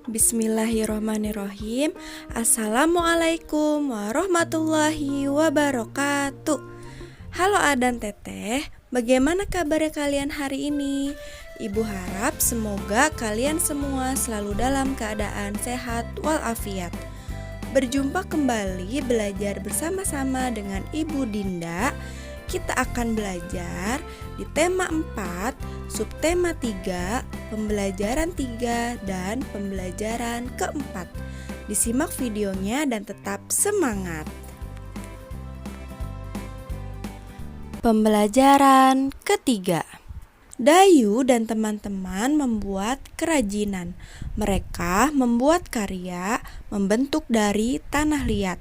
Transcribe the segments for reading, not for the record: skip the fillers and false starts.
Bismillahirrohmanirrohim. Assalamualaikum warahmatullahi wabarakatuh. Halo Adan Teteh, bagaimana kabarnya kalian hari ini? Ibu harap semoga kalian semua selalu dalam keadaan sehat walafiat. Berjumpa kembali belajar bersama-sama dengan Ibu Dinda. Kita akan belajar di tema 4, subtema 3, pembelajaran 3, dan pembelajaran keempat. Disimak videonya dan tetap semangat. Pembelajaran ketiga. Dayu dan teman-teman membuat kerajinan. Mereka membuat karya membentuk dari tanah liat.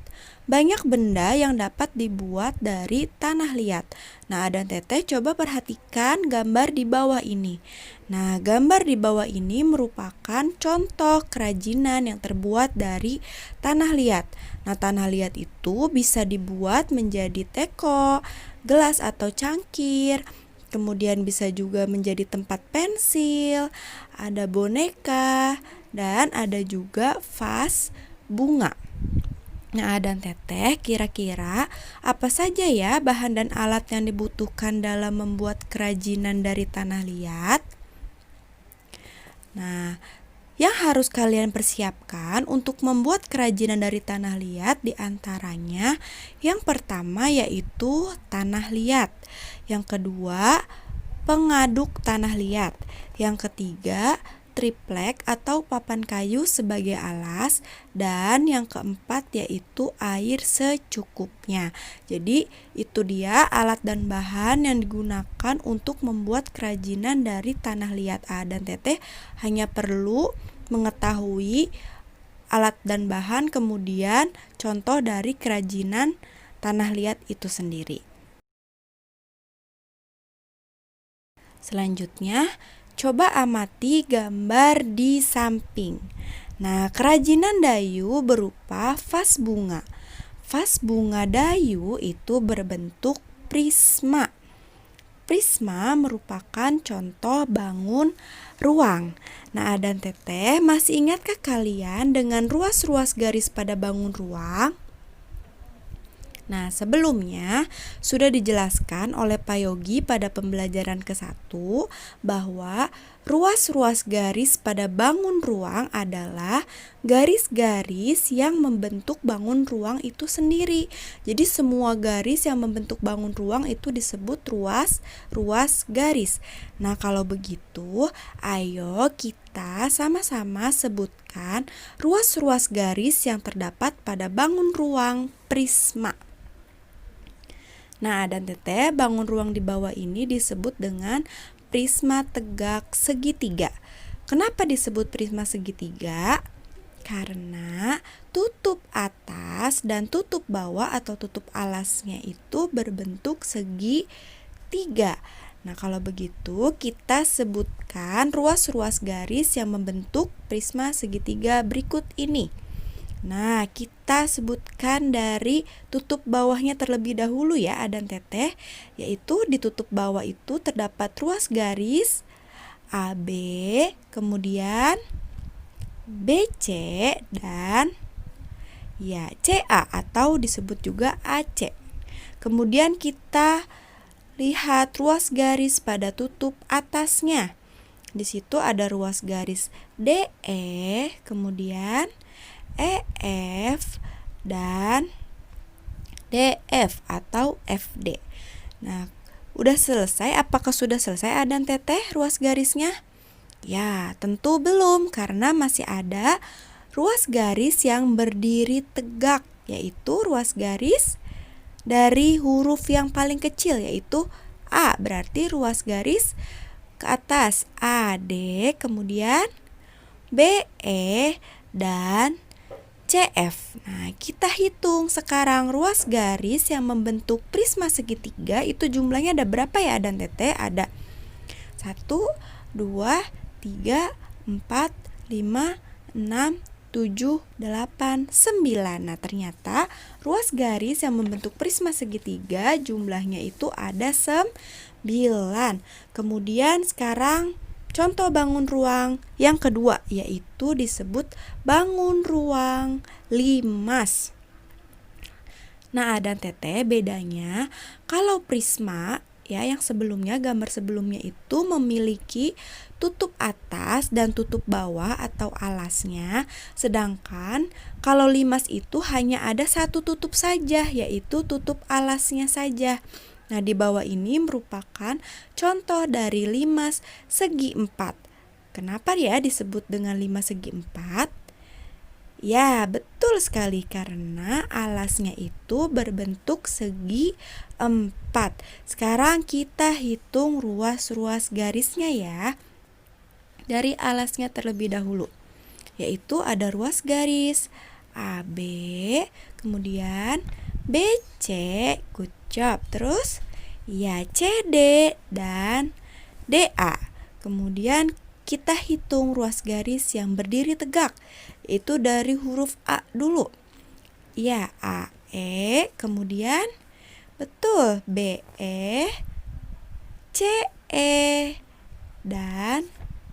Banyak benda yang dapat dibuat dari tanah liat. Nah, Adan Teteh coba perhatikan gambar di bawah ini. Nah, gambar di bawah ini merupakan contoh kerajinan yang terbuat dari tanah liat. Nah, tanah liat itu bisa dibuat menjadi teko, gelas atau cangkir. Kemudian bisa juga menjadi tempat pensil, ada boneka, dan ada juga vas bunga. Nah, Adan Teteh, kira-kira apa saja ya bahan dan alat yang dibutuhkan dalam membuat kerajinan dari tanah liat? Nah, yang harus kalian persiapkan untuk membuat kerajinan dari tanah liat diantaranya yang pertama yaitu tanah liat, yang kedua pengaduk tanah liat, yang ketiga triplek atau papan kayu sebagai alas, dan yang keempat yaitu air secukupnya. Jadi itu dia alat dan bahan yang digunakan untuk membuat kerajinan dari tanah liat. Dan Teteh hanya perlu mengetahui alat dan bahan, kemudian contoh dari kerajinan tanah liat itu sendiri. Selanjutnya, coba amati gambar di samping. Nah, kerajinan Dayu berupa vas bunga. Vas bunga Dayu itu berbentuk prisma. Prisma merupakan contoh bangun ruang. Nah, Adan Teteh, masih ingatkah kalian dengan ruas-ruas garis pada bangun ruang? Nah, sebelumnya sudah dijelaskan oleh Pak Yogi pada pembelajaran ke-1 bahwa ruas-ruas garis pada bangun ruang adalah garis-garis yang membentuk bangun ruang itu sendiri. Jadi semua garis yang membentuk bangun ruang itu disebut ruas garis. Nah, kalau begitu, ayo kita sama-sama sebutkan ruas-ruas garis yang terdapat pada bangun ruang prisma. Nah, Adan Teteh, bangun ruang di bawah ini disebut dengan prisma tegak segitiga. Kenapa disebut prisma segitiga? Karena tutup atas dan tutup bawah atau tutup alasnya itu berbentuk segitiga. Nah, kalau begitu kita sebutkan ruas-ruas garis yang membentuk prisma segitiga berikut ini. Nah, kita sebutkan dari tutup bawahnya terlebih dahulu ya, Adan Teteh, yaitu di tutup bawah itu terdapat ruas garis AB, kemudian BC, dan ya CA atau disebut juga AC. Kemudian kita lihat ruas garis pada tutup atasnya. Di situ ada ruas garis DE, kemudian EF dan DF atau FD. Nah, udah selesai? Apakah sudah selesai Adan Teteh ruas garisnya? Ya, tentu belum, karena masih ada ruas garis yang berdiri tegak, yaitu ruas garis dari huruf yang paling kecil, yaitu A. Berarti ruas garis ke atas AD, kemudian BE dan CF. Nah, kita hitung sekarang ruas garis yang membentuk prisma segitiga itu jumlahnya ada berapa ya Adan Teteh? Ada 1, 2, 3, 4, 5, 6, 7, 8, 9. Nah, ternyata ruas garis yang membentuk prisma segitiga jumlahnya itu ada 9. Kemudian sekarang Contoh bangun ruang yang kedua yaitu disebut bangun ruang limas. Nah, dan Teteh, bedanya kalau prisma ya yang sebelumnya, gambar sebelumnya itu memiliki tutup atas dan tutup bawah atau alasnya, sedangkan kalau limas itu hanya ada satu tutup saja, yaitu tutup alasnya saja. Nah, di bawah ini merupakan contoh dari limas segi empat. Kenapa ya disebut dengan limas segi empat? Ya, betul sekali karena alasnya itu berbentuk segi empat. Sekarang kita hitung ruas-ruas garisnya ya. Dari alasnya terlebih dahulu. Yaitu ada ruas garis AB, kemudian BC, good job. Terus ya CD dan DA. Kemudian kita hitung ruas garis yang berdiri tegak, itu dari huruf A dulu. Ya, AE, kemudian betul BE, CE, dan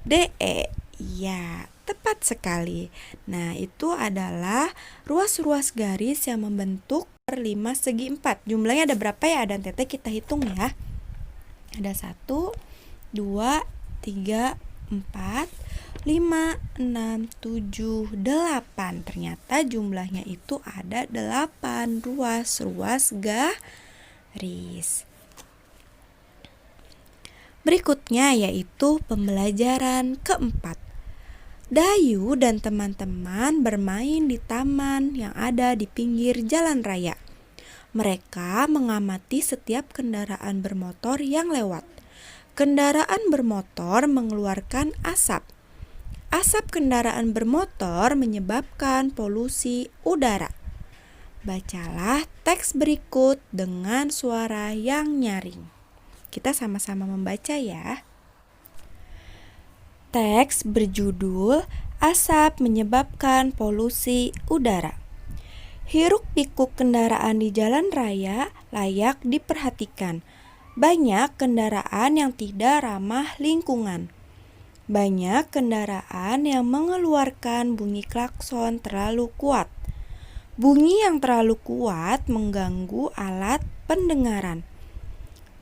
DE. Ya, tepat sekali. Nah, itu adalah ruas-ruas garis yang membentuk limas segi empat. Jumlahnya ada berapa ya? Dan Teteh kita hitung ya. Ada 1, 2, 3, 4, 5, 6, 7, 8. Ternyata jumlahnya itu ada 8 ruas garis. Berikutnya yaitu pembelajaran keempat. Dayu dan teman-teman bermain di taman yang ada di pinggir jalan raya. Mereka mengamati setiap kendaraan bermotor yang lewat. Kendaraan bermotor mengeluarkan asap. Asap kendaraan bermotor menyebabkan polusi udara. Bacalah teks berikut dengan suara yang nyaring. Kita sama-sama membaca ya. Teks berjudul Asap Menyebabkan Polusi Udara. Hiruk-pikuk kendaraan di jalan raya layak diperhatikan. Banyak kendaraan yang tidak ramah lingkungan. Banyak kendaraan yang mengeluarkan bunyi klakson terlalu kuat. Bunyi yang terlalu kuat mengganggu alat pendengaran.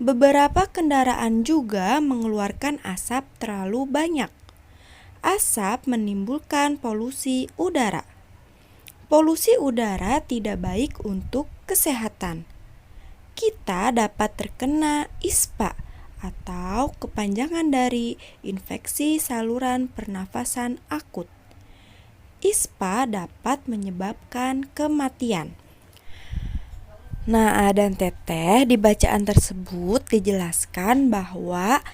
Beberapa kendaraan juga mengeluarkan asap terlalu banyak. Asap menimbulkan polusi udara. Polusi udara tidak baik untuk kesehatan. Kita dapat terkena ISPA atau kepanjangan dari infeksi saluran pernafasan akut. ISPA dapat menyebabkan kematian. Nah, dan Teteh, di bacaan tersebut dijelaskan bahwa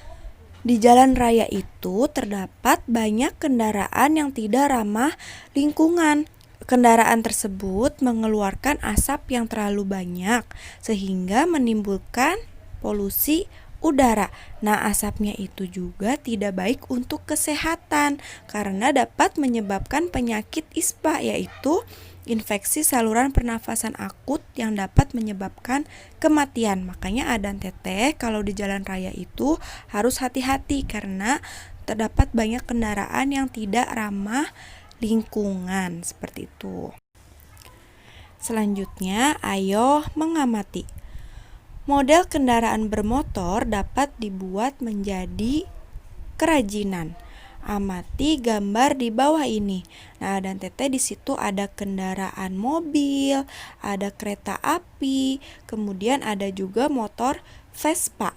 di jalan raya itu terdapat banyak kendaraan yang tidak ramah lingkungan. Kendaraan tersebut mengeluarkan asap yang terlalu banyak sehingga menimbulkan polusi udara. Nah, asapnya itu juga tidak baik untuk kesehatan karena dapat menyebabkan penyakit ISPA, yaitu infeksi saluran pernafasan akut yang dapat menyebabkan kematian. Makanya Adan Teteh kalau di jalan raya itu harus hati-hati karena terdapat banyak kendaraan yang tidak ramah lingkungan, seperti itu. Selanjutnya, ayo mengamati. Model kendaraan bermotor dapat dibuat menjadi kerajinan. Amati gambar di bawah ini. Nah, dan Teteh di situ ada kendaraan mobil, ada kereta api, kemudian ada juga motor Vespa.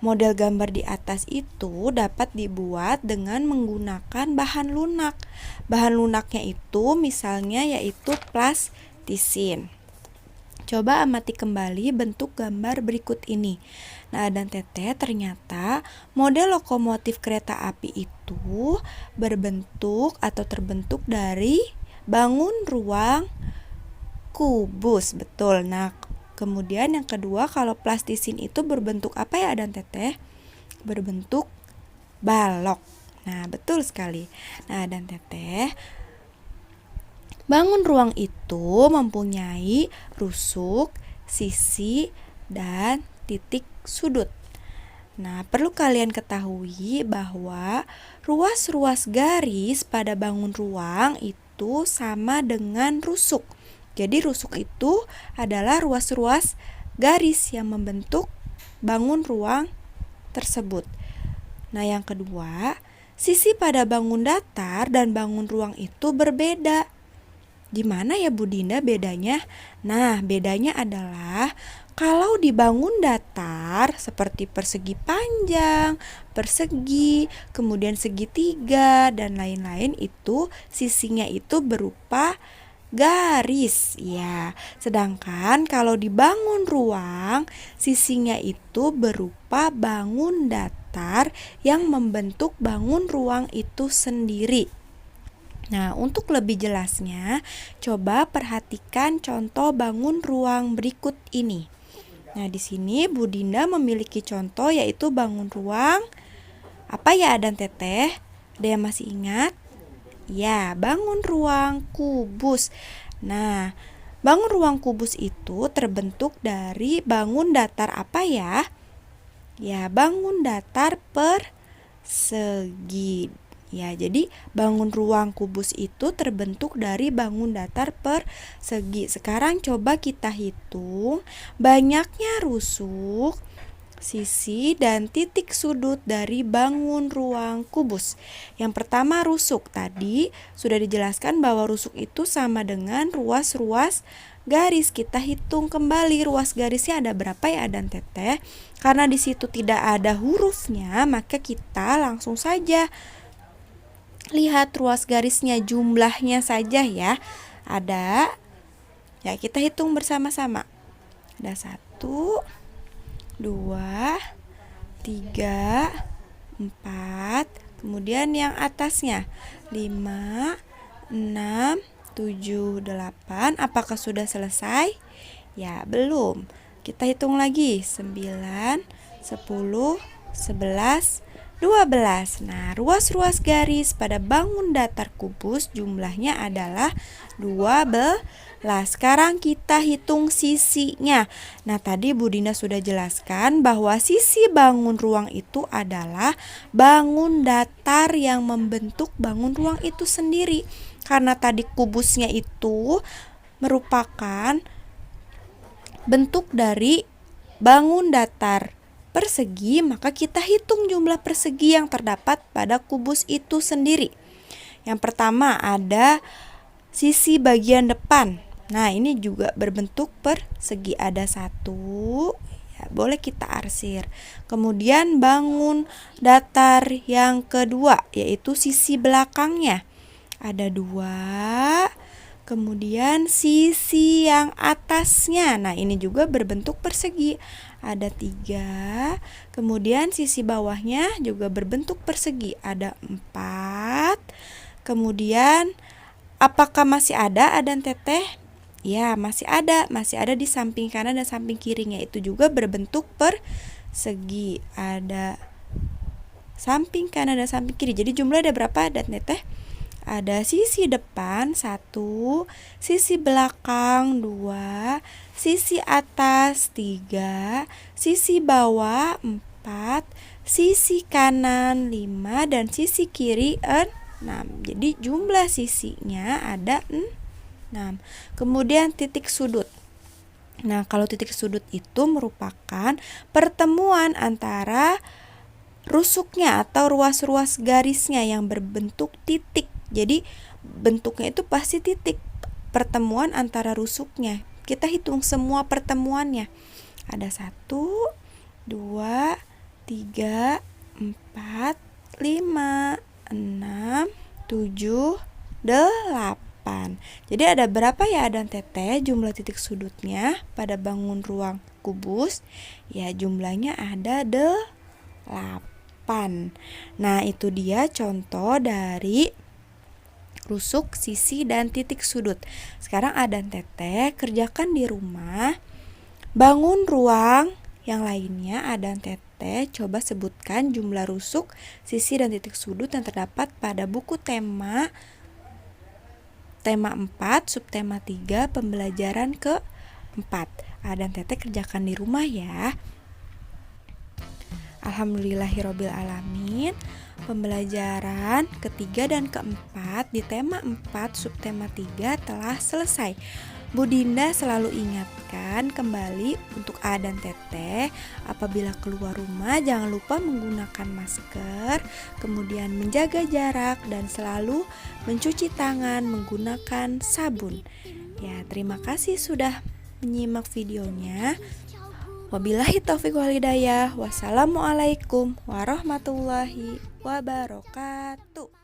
Model gambar di atas itu dapat dibuat dengan menggunakan bahan lunak. Bahan lunaknya itu misalnya yaitu plastisin. Coba amati kembali bentuk gambar berikut ini. Nah, dan Teteh, ternyata model lokomotif kereta api itu berbentuk atau terbentuk dari bangun ruang kubus. Betul. Nah, kemudian yang kedua, kalau plastisin itu berbentuk apa ya dan Teteh? Berbentuk balok. Nah, betul sekali. Nah, dan Teteh, bangun ruang itu mempunyai rusuk, sisi, dan titik sudut. Nah, perlu kalian ketahui bahwa ruas-ruas garis pada bangun ruang itu sama dengan rusuk. Jadi rusuk itu adalah ruas-ruas garis yang membentuk bangun ruang tersebut. Nah, yang kedua, sisi pada bangun datar dan bangun ruang itu berbeda. Di mana ya Bu Dinda bedanya? Nah, bedanya adalah kalau di bangun datar seperti persegi panjang, persegi, kemudian segitiga dan lain-lain itu sisinya itu berupa garis ya. Sedangkan kalau di bangun ruang sisinya itu berupa bangun datar yang membentuk bangun ruang itu sendiri. Nah, untuk lebih jelasnya, coba perhatikan contoh bangun ruang berikut ini. Nah, di sini Bu Dinda memiliki contoh yaitu bangun ruang apa ya Adan Teteh? Ada yang masih ingat? Ya, bangun ruang kubus. Nah, bangun ruang kubus itu terbentuk dari bangun datar apa ya? Ya, bangun datar persegi. Ya, jadi bangun ruang kubus itu terbentuk dari bangun datar persegi. Sekarang coba kita hitung banyaknya rusuk, sisi, dan titik sudut dari bangun ruang kubus. Yang pertama rusuk. Tadi sudah dijelaskan bahwa rusuk itu sama dengan ruas-ruas garis. Kita hitung kembali ruas garisnya ada berapa ya Adan Teteh. Karena di situ tidak ada hurufnya, maka kita langsung saja lihat ruas garisnya, jumlahnya saja ya. Ada, ya kita hitung bersama-sama. Ada 1, 2, 3, 4. Kemudian yang atasnya 5, 6, 7, 8. Apakah sudah selesai? Ya, belum. Kita hitung lagi 9, 10, 11, 12. Nah, ruas-ruas garis pada bangun datar kubus jumlahnya adalah 12. Sekarang kita hitung sisinya. Nah, tadi Bu Dinda sudah jelaskan bahwa sisi bangun ruang itu adalah bangun datar yang membentuk bangun ruang itu sendiri. Karena tadi kubusnya itu merupakan bentuk dari bangun datar persegi, maka kita hitung jumlah persegi yang terdapat pada kubus itu sendiri. Yang pertama ada sisi bagian depan. Nah, ini juga berbentuk persegi. Ada 1, ya, boleh kita arsir. Kemudian bangun datar yang kedua, yaitu sisi belakangnya. Ada 2. Kemudian sisi yang atasnya. Nah, ini juga berbentuk persegi. Ada 3. Kemudian sisi bawahnya juga berbentuk persegi. Ada 4. Kemudian apakah masih ada Adan Teteh? Ya, masih ada. Masih ada di samping kanan dan samping kirinya. Itu juga berbentuk persegi. Ada samping kanan dan samping kiri. Jadi jumlah ada berapa Adan Teteh? Ada sisi depan 1, sisi belakang 2, sisi atas 3, sisi bawah 4, sisi kanan 5, dan sisi kiri 6. Jadi jumlah sisinya ada 6. Kemudian titik sudut. Nah, kalau titik sudut itu merupakan pertemuan antara rusuknya atau ruas-ruas garisnya yang berbentuk titik. Jadi bentuknya itu pasti titik, pertemuan antara rusuknya. Kita hitung semua pertemuannya. Ada 1, 2, 3, 4, 5, 6, 7, 8. Jadi ada berapa ya Adan Teteh jumlah titik sudutnya pada bangun ruang kubus? Ya, jumlahnya ada 8. Nah, itu dia contoh dari rusuk, sisi, dan titik sudut. Sekarang Adan Teteh kerjakan di rumah. Bangun ruang yang lainnya Adan Teteh coba sebutkan jumlah rusuk, sisi, dan titik sudut yang terdapat pada buku tema 4, subtema 3, pembelajaran ke-4. Adan Teteh kerjakan di rumah ya. Alhamdulillahirobbil alamin. Pembelajaran ketiga dan keempat di tema 4 subtema 3 telah selesai. Bu Dinda selalu ingatkan kembali untuk A dan Teteh, apabila keluar rumah jangan lupa menggunakan masker, kemudian menjaga jarak dan selalu mencuci tangan menggunakan sabun. Ya, terima kasih sudah menyimak videonya. Wabillahi taufiq wal hidayah. Wassalamualaikum warahmatullahi wabarakatuh.